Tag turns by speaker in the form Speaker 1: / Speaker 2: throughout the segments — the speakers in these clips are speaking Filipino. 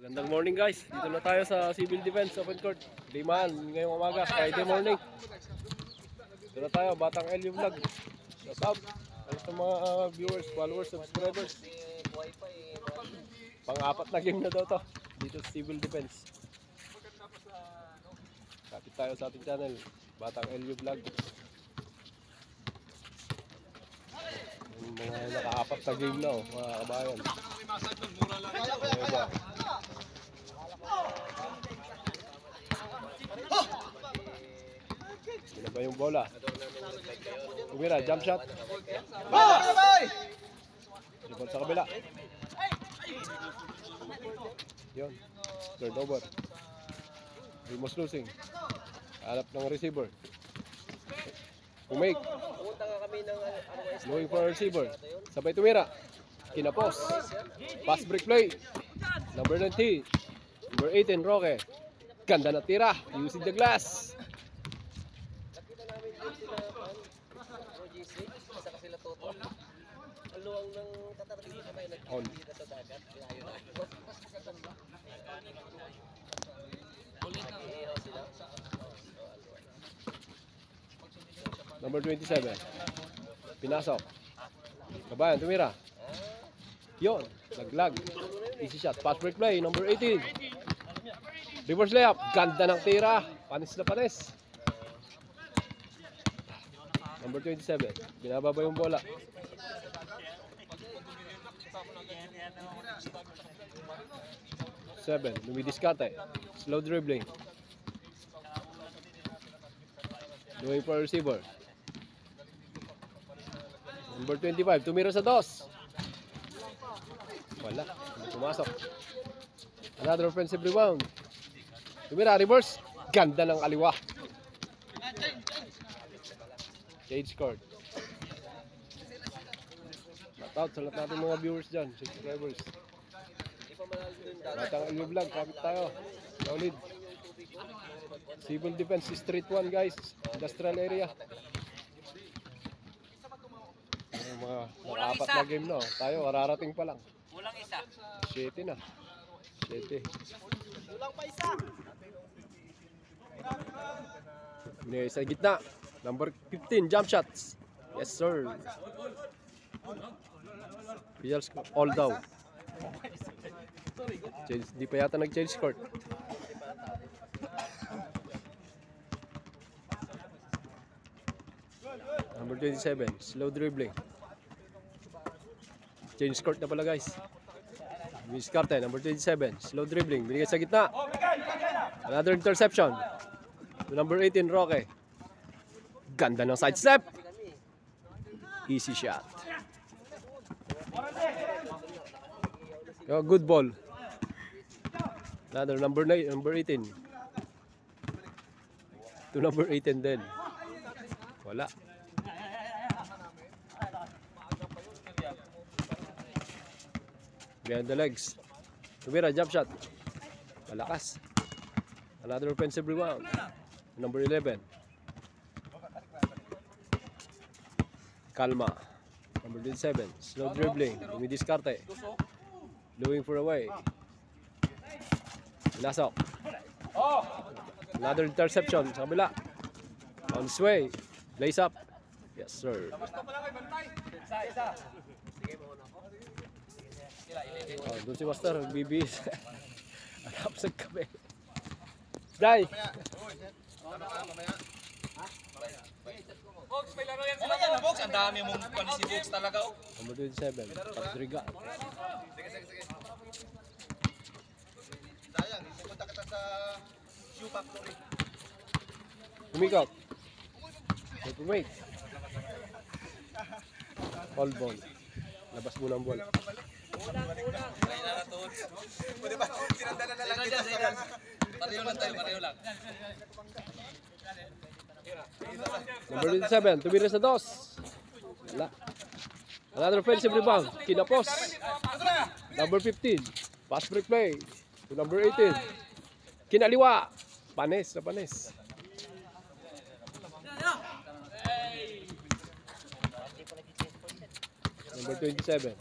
Speaker 1: Magandang morning guys, dito na tayo sa Civil Defense Open Court Liman, ngayong umaga, Friday morning. Dito na tayo, Batang LU Vlog. Shout out sa mga viewers, followers, subscribers. Pang-apat na game na daw to dito sa Civil Defense. Kapit tayo sa ating channel, Batang LU Vlog. Yung mga naka-apat na game na mga kabayan. Sino ba yung bola? Tumira, jump shot. Sipon sa kabila. Yun, turnover. Ramos losing. Hanap ng receiver. Umake. Going for a receiver. Sabay tumira. Kinapos. Pass break play. Number 19. Number 18, Roque. Ganda na tira. Using the glass. On. Number 27. Pinasok. Kabayan, tumira. Yon, laglag. Easy shot. Pass break play. Number 18. Reverse layup. Ganda ng tira. Panis na panis. Number 27. Binababa yung bola. Seven. Lumidiskate. Slow dribbling. Going for a receiver. Number 25. Tumira sa dos. Wala. Pumasok. Another offensive rebound. Tumira. Reverse. Ganda ng aliwa. Change court. Shoutout sa lahat natin mga viewers dyan, subscribers. Batang LU Vlog, kapit tayo. Solid. Civil Defense, Street 1 guys. Industrial area. Mga naka-apat na game na. Tayo, kararating pa lang.
Speaker 2: Kulang isa.
Speaker 1: 7 na. 7.
Speaker 2: Kulang pa isa.
Speaker 1: Binigay sa gitna. Number 15, jump shots. Yes sir. Results all down. Di pa yata nag-change court. Number 27, slow dribbling. Change court na pala guys. Miss Carte, number 27, slow dribbling. Binigay sa gitna. Another interception. To number 18, Roque. Ganda ng side step. Easy shot. Oh, good ball. Another number 9, number 18. To number 18 din. Wala. Behind the legs. Tumira, jump shot. Malakas. Another offensive rebound. Number 11. Kalma. Number 27. Slow dribbling. Lumidiskarte. Looking for a way. Pinasok. Another interception sa kabila. On his way. Lace up. Yes sir. Oh, doon si Master. Bibis. Hanap sa kape. Jai.
Speaker 2: Box, may laro yan sila mo. Box, ang dami mong panisi Box talaga.
Speaker 1: Number 27. Patriga.
Speaker 2: Sige. Sayang, ipunta kita sa shoe factory.
Speaker 1: Umikot. Wait. All ball. Labas mo ng ball.
Speaker 2: Kulang. Kaya na natuod. Pwede ba? Sinandala na lang kita. Pareho lang tayo, pareho lang.
Speaker 1: Number 27, tumira sa dos. Wala. Another offensive rebound. Kinapos. Number 15, pass break play. To number 18. Kinaliwa. Panis na panis. Number 27.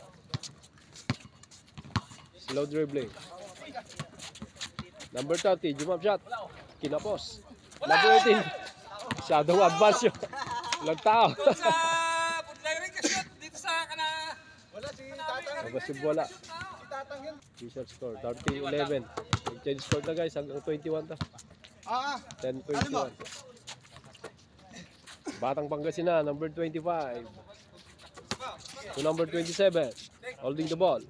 Speaker 1: Slow dribbling. Number 30, jump shot. Kinapos. Number 18. Shadow advance yun. Walang tao.
Speaker 2: Doon sa Pudlay rin ka shoot. Dito sa kana.
Speaker 3: Wala si Tatang.
Speaker 1: Mabasib wala.
Speaker 3: Si Tatang yun.
Speaker 1: Official score. 30-11. Change score na guys. Hanggang 21 to. 10-21. Batang Pangasinan, number 25. To number 27. Holding the ball.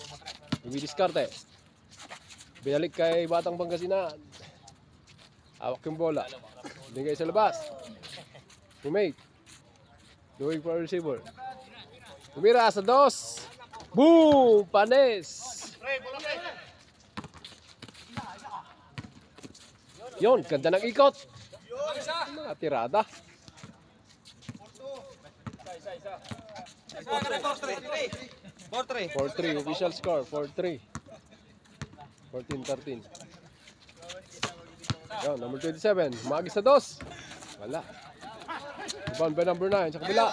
Speaker 1: Dumidiskarte. Binalik kay Batang Pangasinan. Hawak yung bola. Bigay sa labas. Teammate. Doing for a receiver. Tumira sa dos. Boom! Panes. Yon, ganda ng ikot. Mga tirada. 4-3, official score, 4-3. 14-13. Yon, number 27, humagis sa dos. Wala. Rebound by number 9 sa kabila.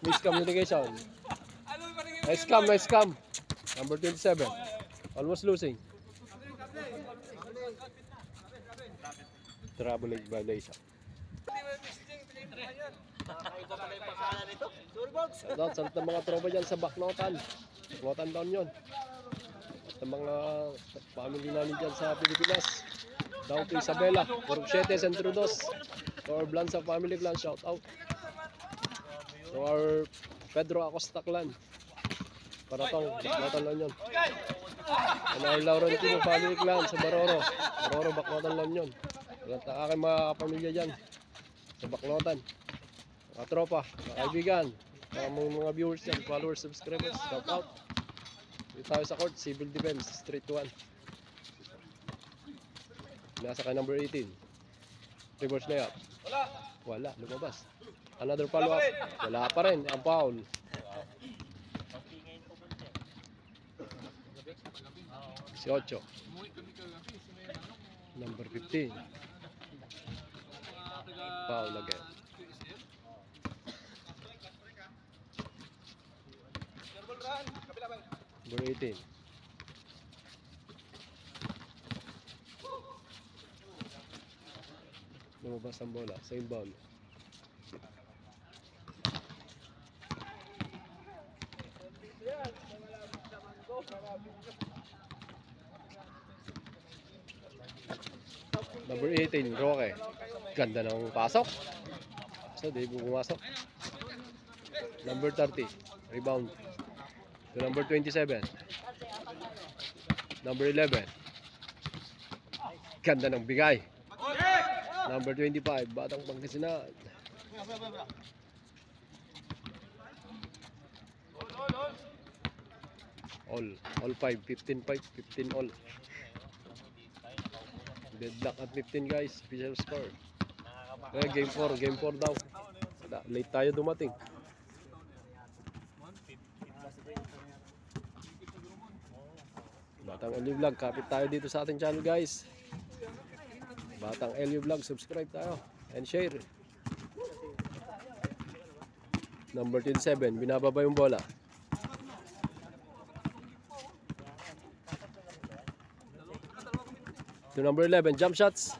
Speaker 1: Miscommunication. Nice cam. Number 27. Almost losing. Trouble violation. Sa mga tropa dyan sa Bacnotan. Bacnotan down yun. Sa mga family namin dyan sa Pilipinas. Down to Isabela. Corrupsete, Centro Dos. To our Blanza family clan, shout out. To our Pedro Acosta clan. Paratong, Bacnotan lang yun. And our Laurentino family clan sa Baroro. Baroro, Bacnotan lang yun. Walang aking mga pamilya dyan sa Bacnotan. Mga tropa, mga kaibigan, mga viewers dyan, followers, subscribers, shout out. Dito tayo sa court, Civil Defense, Street 1. Nasa kay number 18. Reverse layup. Wala, lumabas. Another follow up. Wala pa rin, ang foul. Si 8. Number 15. Foul again. Number 18. Lumabas ang bola. Same ball. Number 18, Roque. Ganda ng pasok. So, di pumasok. Number 30, rebound. To number 27. Number 11. Ganda ng bigay. Number 25, Batang Pangasinan. All 5, 15 all. Deadlock at 15 guys, official score. Game 4 daw. Late tayo dumating. Batang LU Vlog, kapit tayo dito sa ating channel guys. Batang LU Vlog, subscribe tayo and share. Number 27, binababa yung bola. To number 11, jump shots.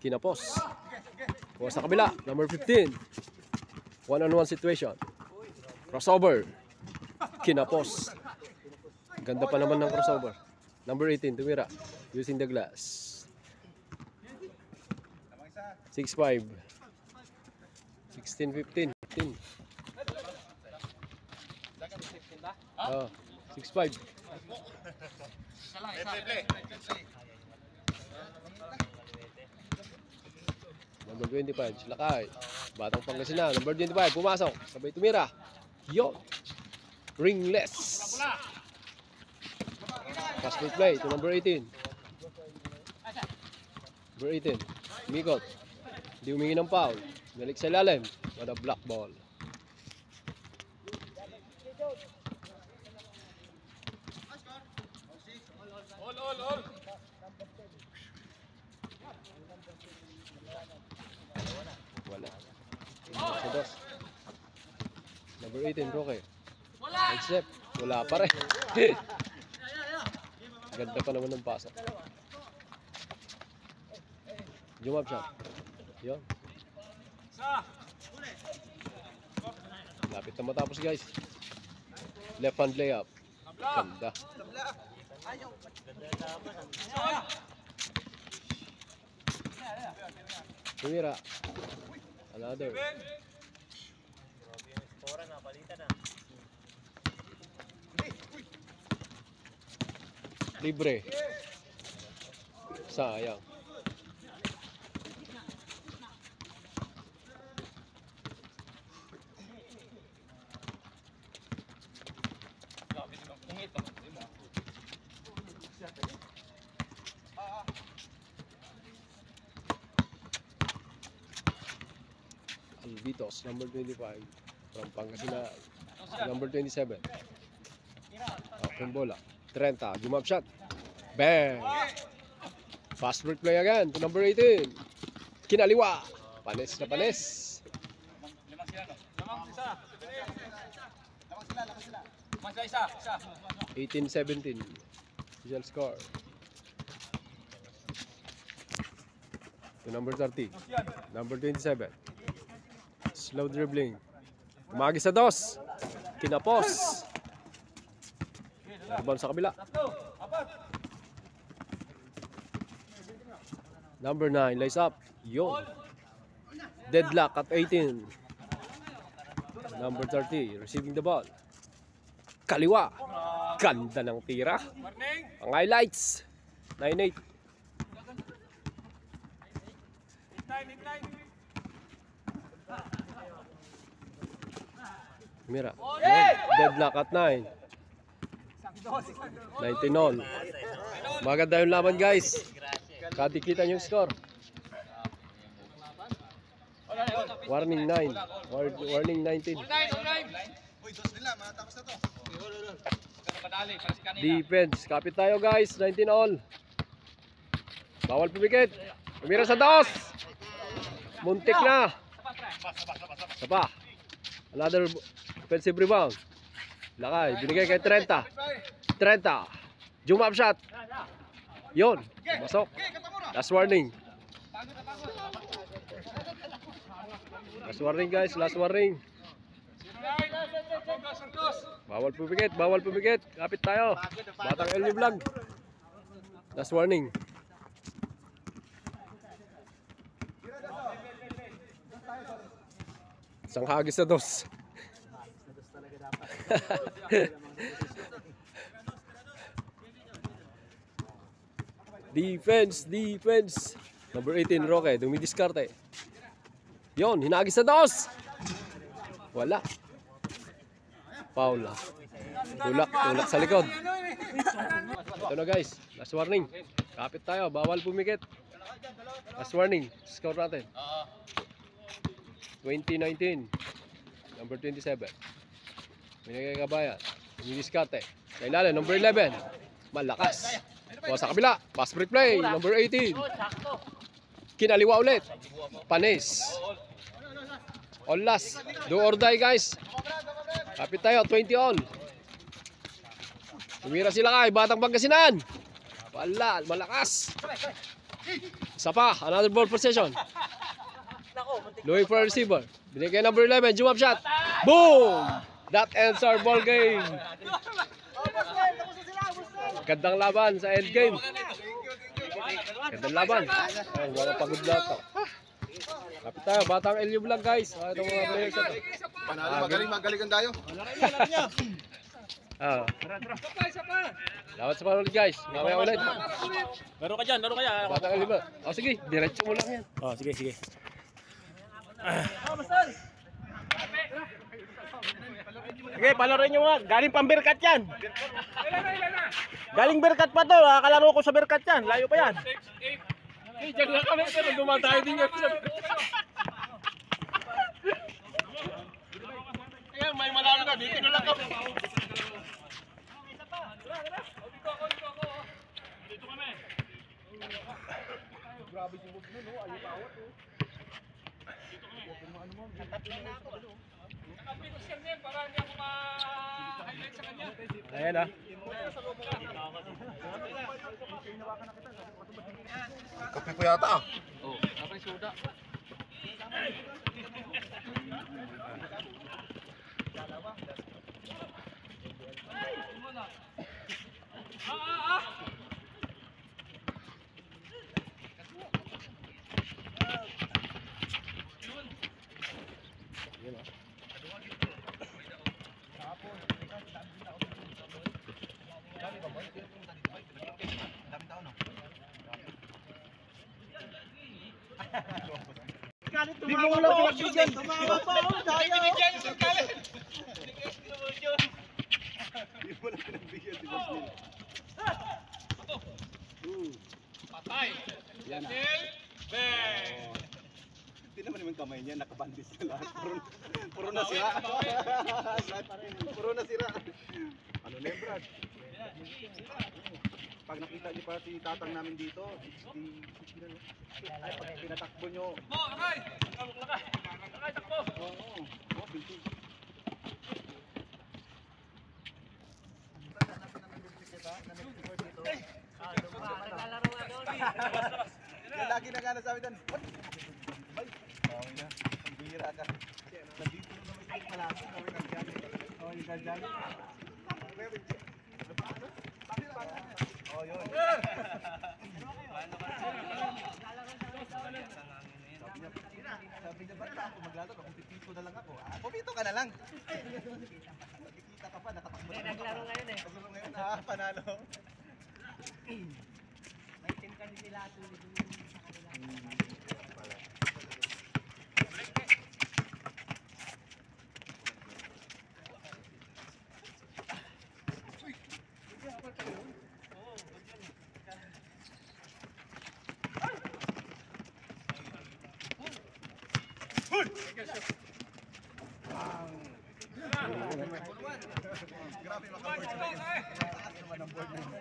Speaker 1: Kinapos. Kuha sa kabila, number 15. One-on-one situation. Crossover. Kinapos. Ganda pa naman ng crossover. Number 18, tumira. Using the glass. 6-5. 16-15. 15. Oh, 6-5. Number 25, Silakay. Batang Pangasinan. Number 25, pumasok. Sabay tumira. Yo. Ringless. Pass for play to number 18. Number 18. Mikot. Hindi humingi ng foul. Balik sa ilalim. Wala black ball. Wala. Number 18, Roque. Except, wala pa rin. Ganda pa naman ng pasok. Jump shot. Yun. Lapit na matapos guys. Left hand layup. Ganda. Tumira. Another. Libre. Sayang. Alvitos, number 25 from Pangasinan. Number 27. Open bola. 30. Jump shot. Bang! Fast break play again to number 18. Kinaliwa. Panis na panis.
Speaker 2: Mas isa.
Speaker 1: 18-17. Official score. To number 30. Number 27. Slow dribbling. Umagi sa dos. Kinapos. Rebound sa kabila. Number 9. Lays up. Yon. Deadlock at 18. Number 30. Receiving the ball. Kaliwa. Ganda ng tira. Ang highlights. 9-8. Mira. Deadlock at 9. 19 all. Maganda yung laban guys. Katikitan yung score. Warning 9. Warning 19. Defense. Kapit tayo guys. 19 all. Bawal pumikit. Tumira sa dos. Muntik na. Sapa. Another offensive rebound. Lakay. Binigay kay 30. 30. Jump shot. Yon. Masok. Last warning. Last warning guys. Last warning. Bawal pumikit. Bawal pumikit. Kapit tayo. Batang LU Vlog. Last warning. Isang hagis na dos. Defense, defense. Number 18, Roque, dumidiskarte. Yon, hinagis na dos. Wala. Paula. Tulak, tulak sa likod. Ito na guys, last warning. Kapit tayo, bawal pumikit. Last warning, score natin. 2019, number 27. Binigay kabayan. Dumidiskarte. Sa ilalim, number 11. Malakas. O sa kabila, pass break play, number 18. Kinaliwa ulit. Panis. All last. Do or die guys. Kapit tayo, 20 all. Tumira sila kay Batang Pangasinan. Wala, malakas. Isa pa, another ball possession. Louis for a receiver. Binigay number 11, jump shot. Boom! That ends our ball game. Gandang laban sa end game. Gandang laban. Ay, mga pagod lahat. Kapit tayo, Batang LU Vlog guys. Itong mga players ito.
Speaker 3: Magaling tayo.
Speaker 1: Dapat sa panulit guys. Mamaya ulit.
Speaker 2: Laro ka dyan, laro ka dyan.
Speaker 1: Batang LU Vlog. O sige, diretso mo lang yan.
Speaker 2: Oh, sige, sige. Sige, palaroin nyo nga. Galing pang Berkat yan. Galing Berkat pa to. Kalaro ko sa Berkat yan. Layo pa yan.
Speaker 1: Diyan lang kami pero dumatayo din yan sa
Speaker 3: Kaya may malalo na dito na lang kami.
Speaker 2: Dito kami.
Speaker 3: Grabe yung move nun, ayaw tawat. Dito kami. Ano mo?
Speaker 1: Ayan ah.
Speaker 3: Kape ko yata ah.
Speaker 2: Oh, apa sudah?
Speaker 3: Patay.
Speaker 1: Yan ah.
Speaker 3: Bang.
Speaker 4: Hindi naman yung kamay niya, nakabandis na lahat. Puro na sira. Puro na sira. Ano na yun, Brad? Pag nakita niyo pa si tatang namin dito, ay pag pinatakbo niyo.
Speaker 3: Oh, lakay. Lakay. Lakay takbo.
Speaker 4: Oo. Oh, binti. Lagi na gana sabi doon. Ay, okay na. Ang bihira ka. Nandito na naman sa malapit. Kami nagdali. Oh, yung nagdali. Oh, yun. Sabi niya, ba't ako maglalo? Kung pipito na lang ako. Ah, pumito ka na lang. Nakikita ka pa, nakatakbo na.
Speaker 5: Naglaro ngayon eh.
Speaker 4: Naglaro ngayon. Ah, panalo.
Speaker 5: May team kasi sila tulad sa kanila.
Speaker 4: Grabe makaboard sila yun. Taas naman ang board na yun.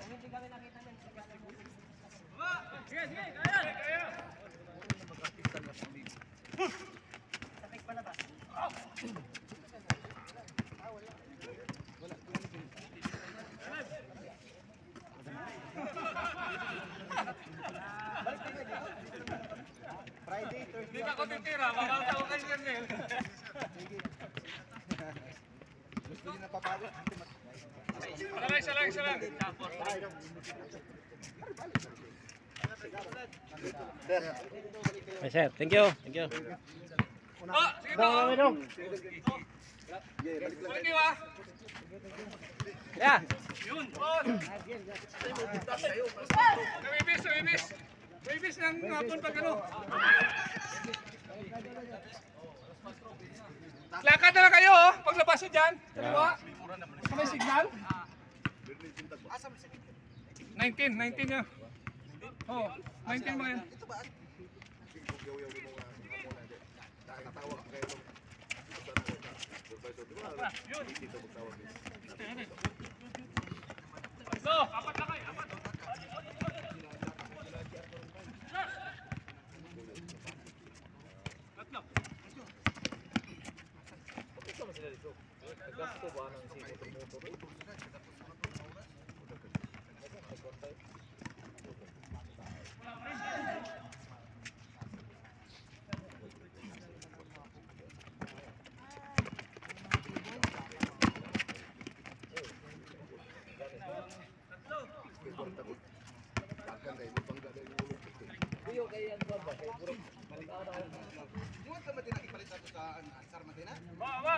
Speaker 5: Hindi kami nakita ng
Speaker 3: Sige, sige, kaya.
Speaker 5: Sapik pala ba?
Speaker 4: Friday, Thursday.
Speaker 3: Hindi ka ko titira, makakita ko kay Kernel.
Speaker 4: Gusto niyo napapagod?
Speaker 3: Isa lang.
Speaker 1: Ay sir, thank you. Thank you.
Speaker 3: Oh, sige ba? Thank you ah.
Speaker 1: Yeah.
Speaker 3: Yun. Oh. Wibis ng hapon pag ano. Lakad na lang kayo oh, paglabas nyo dyan. Dalawa. May signal. 19 nyo. Oh, 19 mga yan. So, apat na kayo.
Speaker 4: Buwan ka matina ipalit ako sa Ansar Matina?
Speaker 3: Dalawa.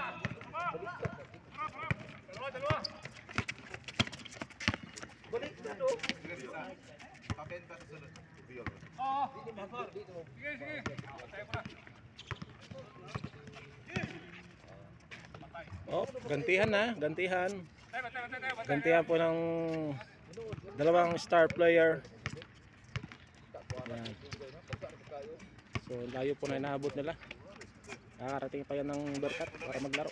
Speaker 4: Balik na to. Pabenta sa sunod.
Speaker 3: Oo. Sige. Patay ko na.
Speaker 1: Oh, gantihan na, gantihan.
Speaker 3: Patay.
Speaker 1: Gantihan po ng dalawang star player. Yan. So layo po na inaabot nila. Nakarating pa yan ng berkat para maglaro.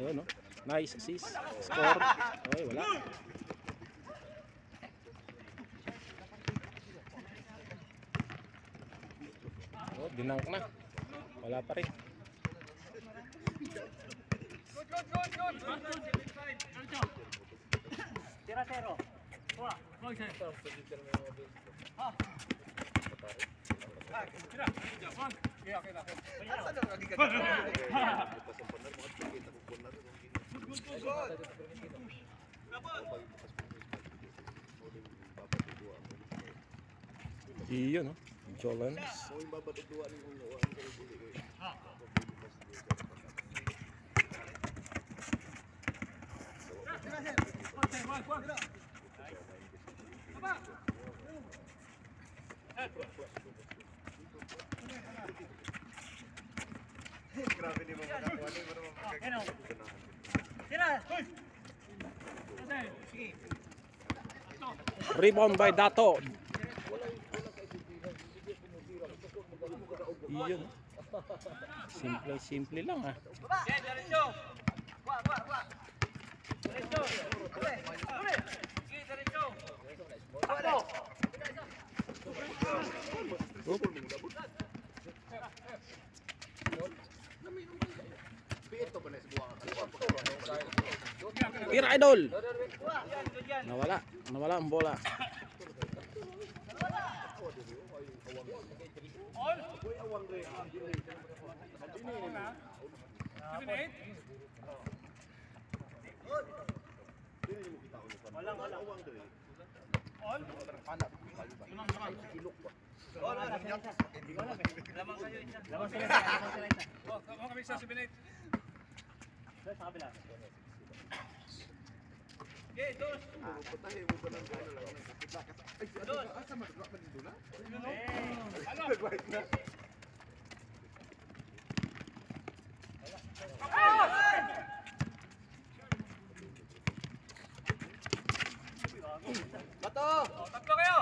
Speaker 1: Ayun no. Nice assist. Score. Oy, wala.
Speaker 6: Dinank na. Wala pa rin.
Speaker 5: Tira zero. Kuha.
Speaker 6: Iyo no. Jolens.
Speaker 4: Grabe ni mga kakuha ni mga
Speaker 5: Ano? Tira.
Speaker 6: Rebound by Dato. Iyo no. Simple lang ah.
Speaker 2: Diretso. Wah. Diretso. Diretso. Ako.
Speaker 6: Tira idol. Nawala ang bola.
Speaker 5: Lamang sila isa.
Speaker 3: Mga kami sa 7-8.
Speaker 5: Sa kabila.
Speaker 2: Okay, dos.
Speaker 4: Bato!
Speaker 3: Tatlo kayo.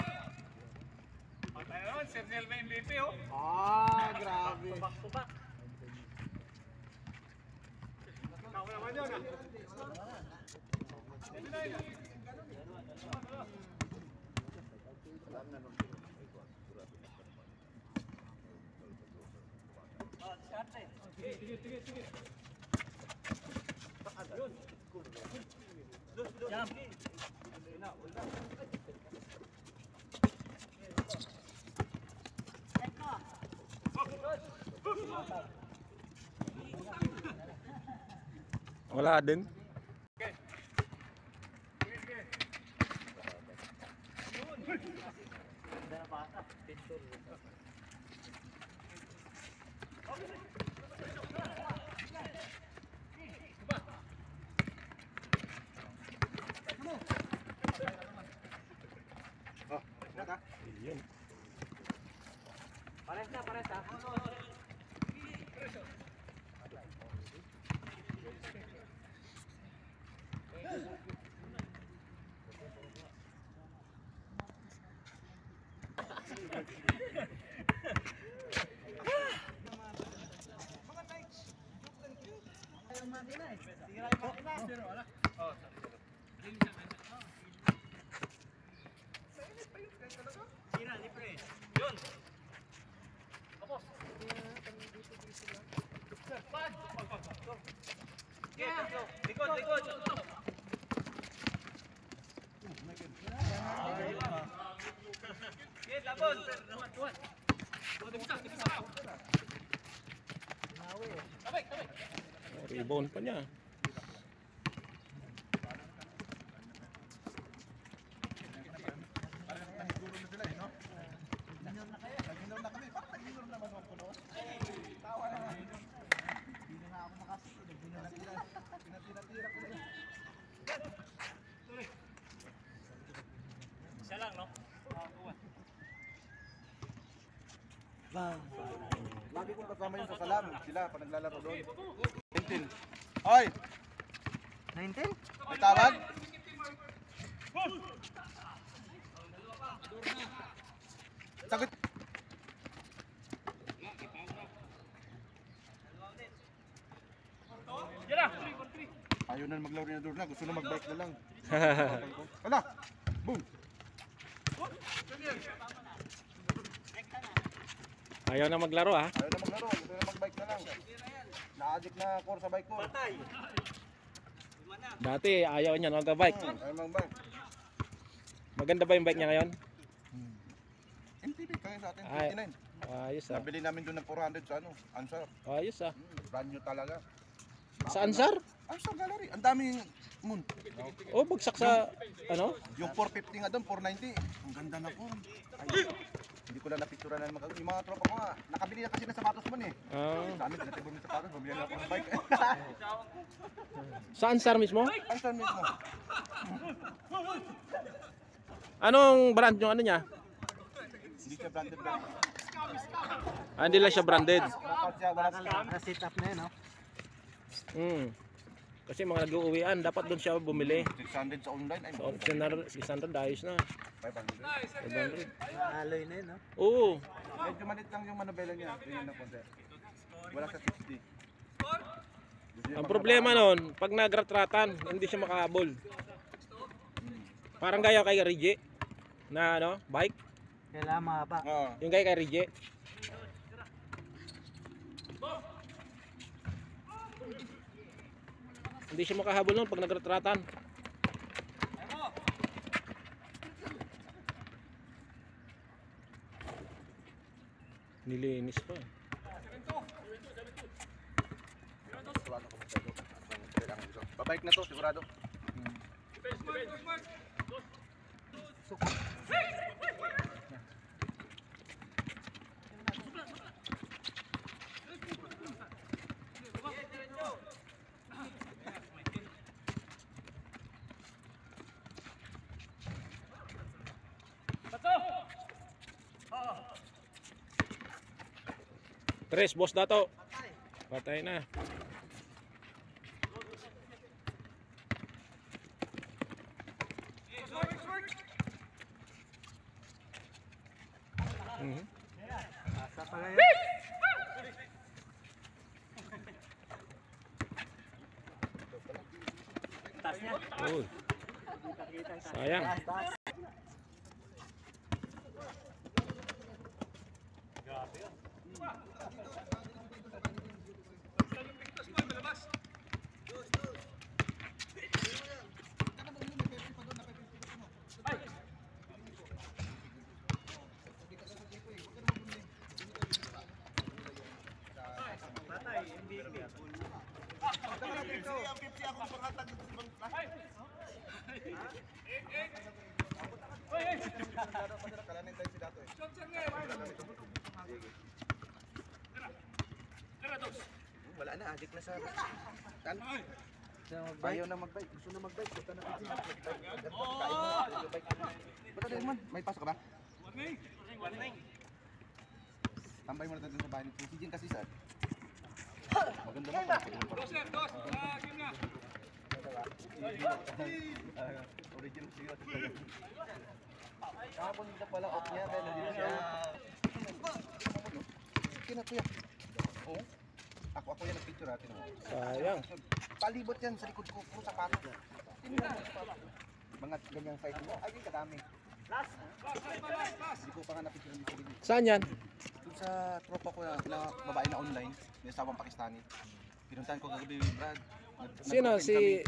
Speaker 3: Patay naman, Sir Nelva MVP oh.
Speaker 4: Grabe.
Speaker 5: Tubak.
Speaker 3: Tama naman yun ah.
Speaker 5: Jump.
Speaker 6: Wala din. Ayun.
Speaker 5: Pares na.
Speaker 2: Tira, libre. Yun. Tapos. Okay, likod. Okay, labon.
Speaker 6: Rebound pa niya.
Speaker 5: Isa lang, no?
Speaker 4: Lagi kong kasama yung sa salam. Sila pa naglalaro doon. 19. Hoy!
Speaker 5: 19?
Speaker 4: May tawag? Sagot. Ayaw na maglaro na doon na. Gusto na mag-bike na lang. Wala! Boom!
Speaker 6: Ayaw na maglaro ha.
Speaker 4: Ayaw na maglaro, gusto na magbike na lang. Na-addict na core sa bike ko.
Speaker 6: Dati ayaw niya mag-bike.
Speaker 4: Ayaw magbike.
Speaker 6: Maganda ba yung bike niya ngayon?
Speaker 4: MTB kaya sa atin,
Speaker 6: Ay.
Speaker 4: 29.
Speaker 6: Ayos ah.
Speaker 4: Nabili namin doon ng 400 sa ano, Ansar.
Speaker 6: Ayos ah.
Speaker 4: Brand new talaga.
Speaker 6: Sa Ansar?
Speaker 4: Ansar Gallery, ang daming moon.
Speaker 6: Oh, bagsak sa ano?
Speaker 4: Yung 450 nga doon, 490. Ang ganda na po. Ay, hindi ko lang napicturean na mag yung mga tropa ko nga. Nakabili na kasi ng sapatos mo eh.
Speaker 6: Ah.
Speaker 4: Sa amin, tinatibor ng sapatos, bumili na ako ng bike.
Speaker 6: Sa Ansar mismo?
Speaker 4: Ansar mismo.
Speaker 6: Anong brand yung ano niya?
Speaker 4: Hindi siya branded lang.
Speaker 6: Ah, hindi lang siya branded.
Speaker 4: Dapat siya, wala siya.
Speaker 5: Naka-sit up na yun, no?
Speaker 6: Kasi mga nag-uuwian, dapat doon siya bumili.
Speaker 4: 600 sa online, ay
Speaker 6: So, 600 ayos na.
Speaker 4: 500.
Speaker 6: 500.
Speaker 5: Alloy na yun, no?
Speaker 6: Oo.
Speaker 4: Medyo malit lang yung manubela niya. Tingnan na po, sir. Wala sa 60.
Speaker 6: Ang problema nun, pag nagratratan, hindi siya makahabol. Parang gaya kay Rige na ano, bike.
Speaker 5: Kailangan mahaba.
Speaker 4: Oo.
Speaker 6: Yung gaya kay Rige. Hindi siya makahabol nun pag nagratratan. Nilinis pa.
Speaker 4: Babike na to, sigurado.
Speaker 6: Tres, boss dato. Patay na.
Speaker 5: Asa pala yun.
Speaker 6: Uy. Sayang.
Speaker 4: Wala na, addict na sa kan. Ayaw na magbike, gusto na magbike. Punta na kasi magbike. Ba't na man? May pasok ka ba? Tambay mo na tayo sa bahay ni si Jin kasi sir. Maganda mo. Original siya. Kapon ka pala off niya dahil hindi siya. Kina kuya. Oo. Ako yan nagpicture natin.
Speaker 6: Sayang.
Speaker 4: Palibot yan sa likod ko, puro sapatos yan. Mga ganyang size mo. Ay, kadami. Hindi ko pa nga napicture dito.
Speaker 6: Saan yan?
Speaker 4: Doon sa tropa ko na babae na online, may asawang Pakistani. Pinuntahan ko kagabi, Brad.
Speaker 6: Sino? Si